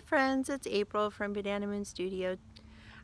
friends, it's April from Banana Moon Studio.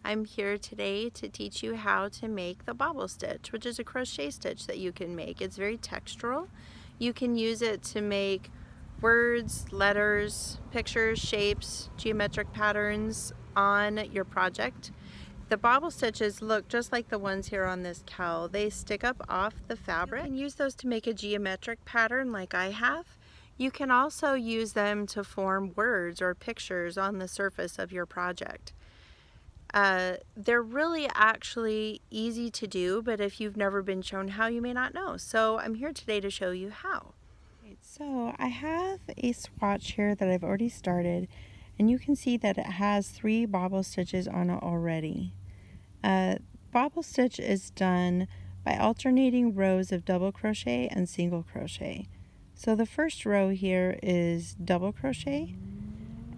I'm here today to teach you how to make the bobble stitch, which is a crochet stitch that you can make. It's very textural. You can use it to make words, letters, pictures, shapes, geometric patterns on your project. The bobble stitches look just like the ones here on this cowl. They stick up off the fabric. You can use those to make a geometric pattern like I have. You can also use them to form words or pictures on the surface of your project. They're really actually easy to do, but if you've never been shown how, you may not know. So I'm here today to show you how. So I have a swatch here that I've already started, and you can see that it has 3 bobble stitches on it already. Bobble stitch is done by alternating rows of double crochet and single crochet. So the first row here is double crochet,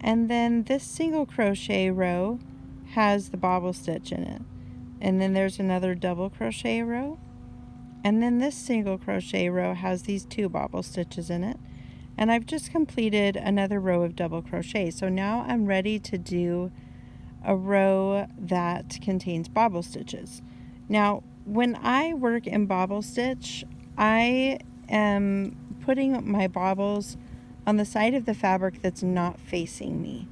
and then this single crochet row has the bobble stitch in it, and then there's another double crochet row, and then this single crochet row has these 2 bobble stitches in it, and I've just completed another row of double crochet. So now I'm ready to do a row that contains bobble stitches. Now when I work in bobble stitch, I am putting my bobbles on the side of the fabric that's not facing me.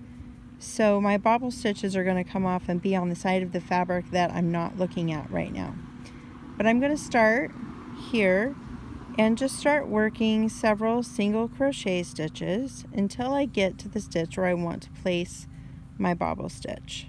So my bobble stitches are going to come off and be on the side of the fabric that I'm not looking at right now. But I'm going to start here and just start working several single crochet stitches until I get to the stitch where I want to place my bobble stitch.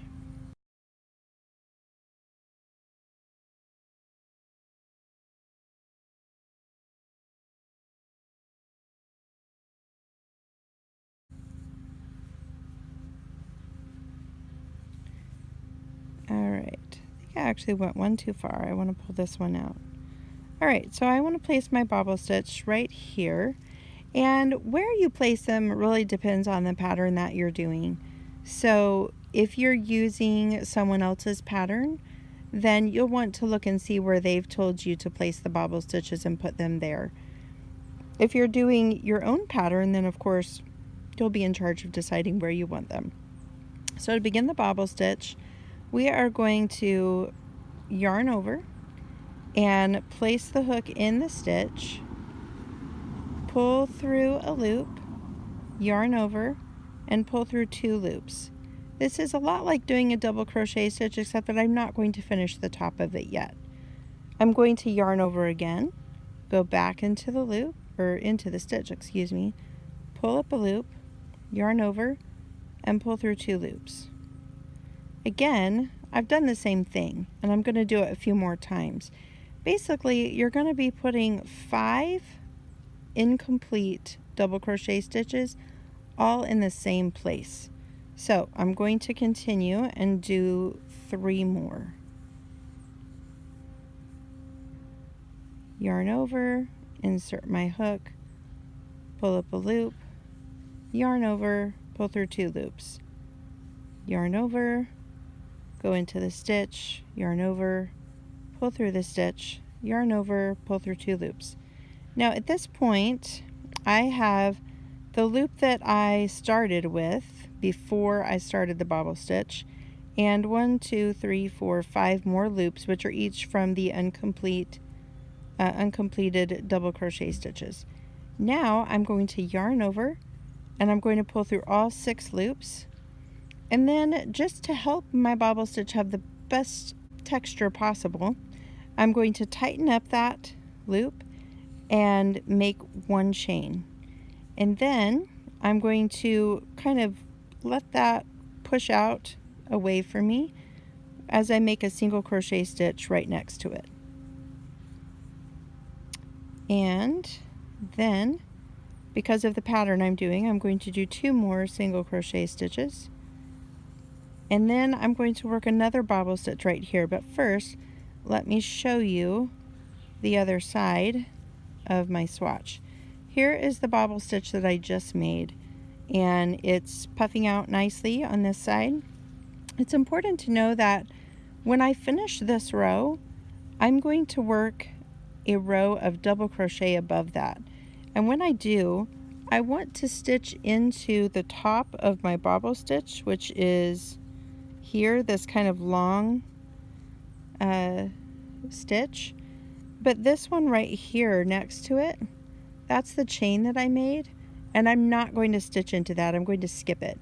Alright, I think I actually went one too far. I want to pull this one out. Alright, so I want to place my bobble stitch right here, and where you place them really depends on the pattern that you're doing. So if you're using someone else's pattern, then you'll want to look and see where they've told you to place the bobble stitches and put them there. If you're doing your own pattern, then of course you'll be in charge of deciding where you want them. So to begin the bobble stitch, we are going to yarn over and place the hook in the stitch, pull through a loop, yarn over, and pull through 2 loops. This is a lot like doing a double crochet stitch, except that I'm not going to finish the top of it yet. I'm going to yarn over again, go back into the loop, or into the stitch, excuse me, pull up a loop, yarn over, and pull through 2 loops. Again, I've done the same thing, and I'm going to do it a few more times. Basically, you're going to be putting 5 incomplete double crochet stitches all in the same place. So I'm going to continue and do 3 more. Yarn over, insert my hook, pull up a loop, yarn over, pull through 2 loops, yarn over, go into the stitch, yarn over, pull through the stitch, yarn over, pull through 2 loops. Now at this point, I have the loop that I started with before I started the bobble stitch, and 1, 2, 3, 4, 5 more loops, which are each from the uncompleted double crochet stitches. Now I'm going to yarn over, and I'm going to pull through all 6 loops. And then, just to help my bobble stitch have the best texture possible, I'm going to tighten up that loop and make 1 chain. And then I'm going to kind of let that push out away from me as I make a single crochet stitch right next to it. And then, because of the pattern I'm doing, I'm going to do 2 more single crochet stitches. And then I'm going to work another bobble stitch right here, but first let me show you the other side of my swatch. Here is the bobble stitch that I just made, and it's puffing out nicely on this side. It's important to know that when I finish this row, I'm going to work a row of double crochet above that. And when I do, I want to stitch into the top of my bobble stitch, which is here, this kind of long stitch. But this one right here next to it, that's the chain that I made, and I'm not going to stitch into that. I'm going to skip it.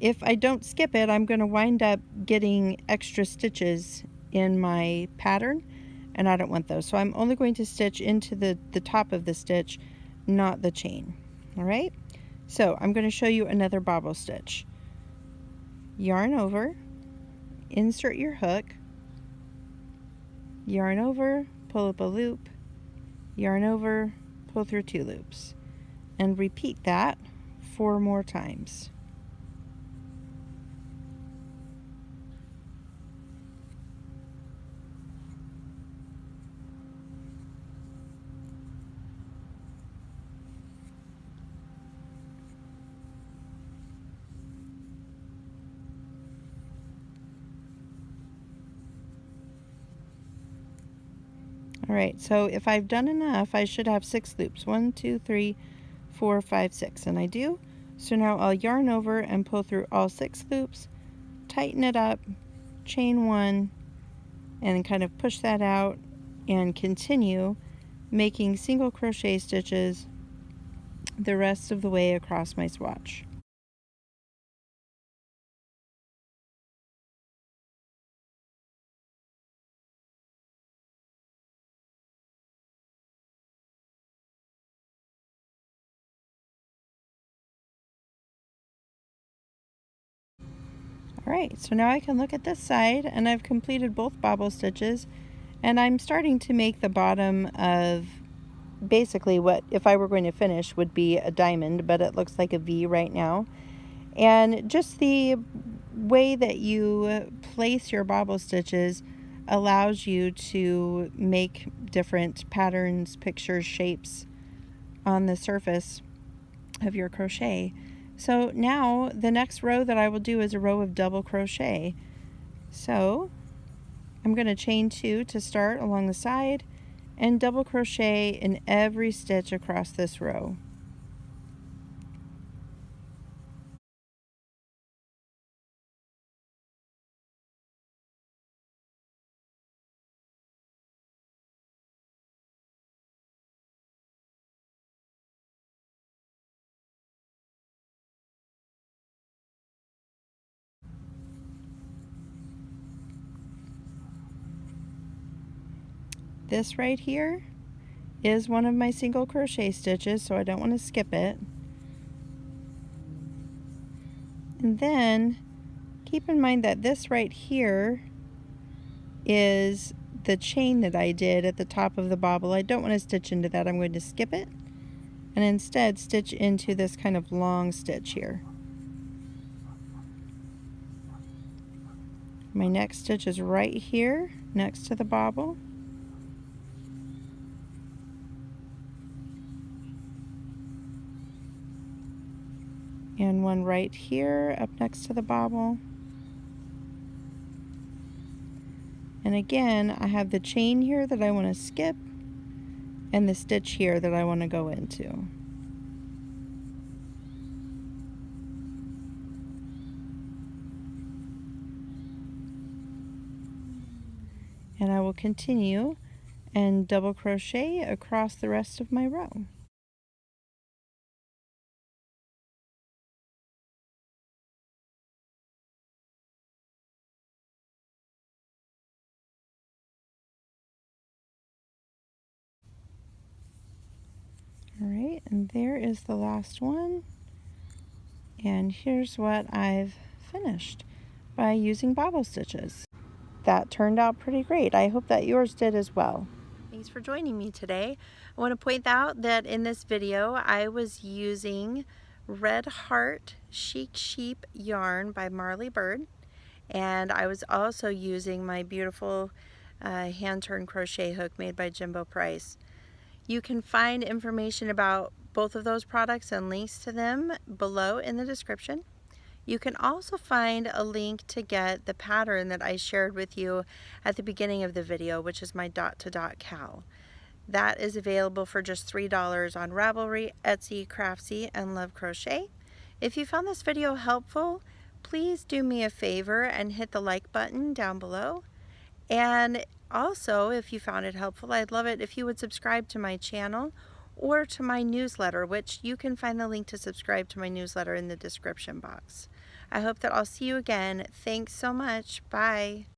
If I don't skip it, I'm going to wind up getting extra stitches in my pattern, and I don't want those. So I'm only going to stitch into the top of the stitch, not the chain. All right, so I'm going to show you another bobble stitch. Yarn over, insert your hook, yarn over, pull up a loop, yarn over, pull through 2 loops, and repeat that 4 more times. Alright, so if I've done enough, I should have 6 loops. 1, 2, 3, 4, 5, 6, and I do. So now I'll yarn over and pull through all 6 loops, tighten it up, chain 1, and kind of push that out, and continue making single crochet stitches the rest of the way across my swatch. Alright, so now I can look at this side, and I've completed both bobble stitches, and I'm starting to make the bottom of basically what, if I were going to finish, would be a diamond, but it looks like a V right now. And just the way that you place your bobble stitches allows you to make different patterns, pictures, shapes on the surface of your crochet. So now the next row that I will do is a row of double crochet. So I'm going to chain 2 to start along the side and double crochet in every stitch across this row. This right here is one of my single crochet stitches, so I don't want to skip it. And then keep in mind that this right here is the chain that I did at the top of the bobble. I don't want to stitch into that. I'm going to skip it and instead stitch into this kind of long stitch here. My next stitch is right here next to the bobble. And one right here up next to the bobble. And again, I have the chain here that I want to skip and the stitch here that I want to go into. And I will continue and double crochet across the rest of my row. Alright, and there is the last one. And here's what I've finished by using bobble stitches. That turned out pretty great. I hope that yours did as well. Thanks for joining me today. I want to point out that in this video I was using Red Heart Chic Sheep yarn by Marley Bird, and I was also using my beautiful hand-turn crochet hook made by Jimbo Price. You can find information about both of those products and links to them below in the description. You can also find a link to get the pattern that I shared with you at the beginning of the video, which is my dot to dot cowl. That is available for just $3 on Ravelry, Etsy, Craftsy, and Love Crochet. If you found this video helpful, please do me a favor and hit the like button down below. And also, if you found it helpful, I'd love it if you would subscribe to my channel or to my newsletter, which you can find the link to subscribe to my newsletter in the description box. I hope that I'll see you again. Thanks so much. Bye.